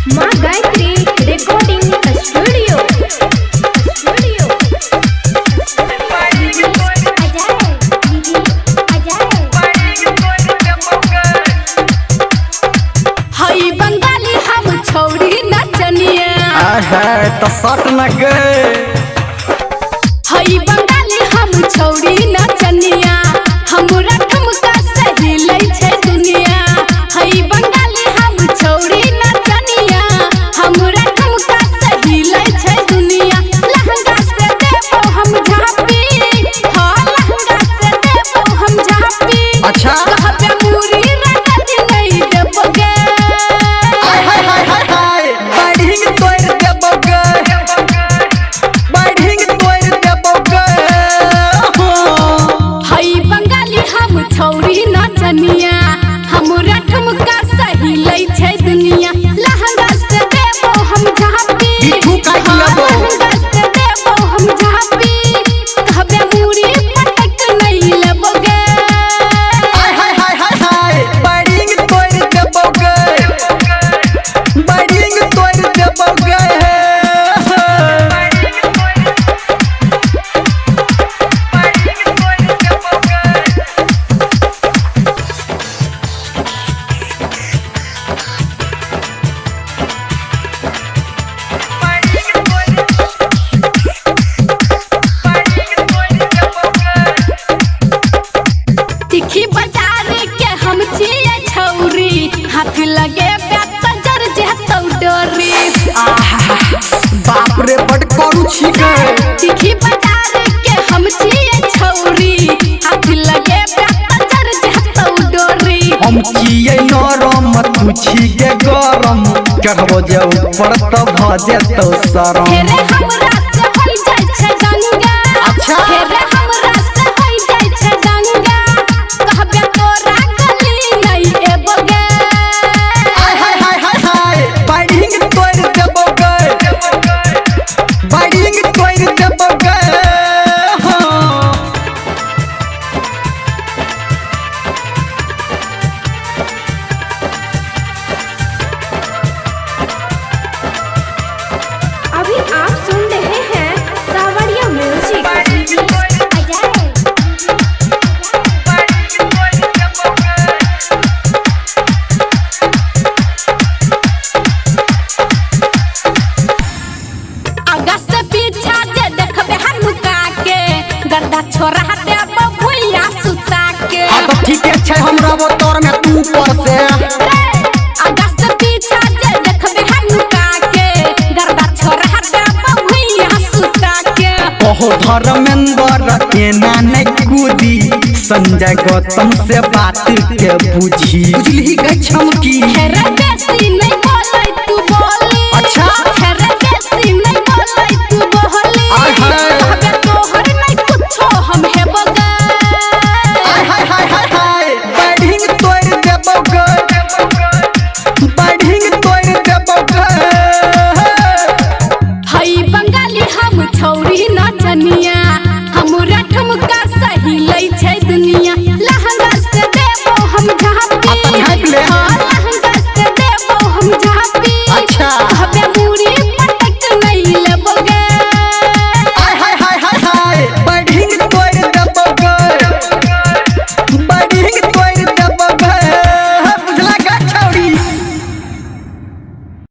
माँ Gayatri recording studio. हई बंगाली हम छौरी नचनिया तो सट न गए। हई बंगाली हम छौरी नचनिया हमरा ठुमका सही लै छै दुनिया। हई बंगाली हम छौरी नचनिया हमरा ठुमका सही लै छै दुनिया। लहंगा से देबो हम झापी, हाँ लहंगा से देबो हम झापी। अच्छा कहबे मूरी रगड़ नहीं देबोगे। बढ़िंग तोड़ देबोगे, बढ़िंग तोड़ देबोगे। हई बंगाली हम छौरी नचनिया हमरा ठुमका सही लै छै दुनिया। लहंगा से देबो हम झापी, बिट्ठू काट लेबो। लहंगा से देबो हम झापी। कहबे मूरी पटक नहीं लेबोगे। बढ़िंग तोड़ देबोगे, बढ़िंग तोड़ देबोगे। तिखी बाजार के हम छिए छौरी, हाथ लगे बैत जर जेतौ डोरी। बाप रे बड़ करू छी गए। तिखी बाजार के हम छिए छौरी, हाथ लगे बैत जर जेतौ डोरी। हम छिए नरम तू छी गे गरम, चढ़बो जे ऊपर त भ जेतौ शरम। हेरे हमरा से होई जाय छै गंगा, अच्छा। हेरे हमरा से होई जाय छै गंगा। कहबे तोरा गली नहीं एबोगे। बढ़िंग तोड़ देबोगे, बढ़िंग तोड़ देबोगे। अभी आप सुन रहे हैं सावरिया म्यूजिक। आगा से पीछा जे देखबे हनुका के, गर्दा छोरा देबो भुइया सुता के। तो ठीके छै हम रहबो तोर में तू पर से। आगा से पीछा जे देखबे हनुका के, गर्दा छोरा देबो भुइया सुता के। ओहो धर्मेंद्र केना नहीं कूदी, संजय गौतम से बात के बुझी बुझली गई छमकी। हेरे बेसी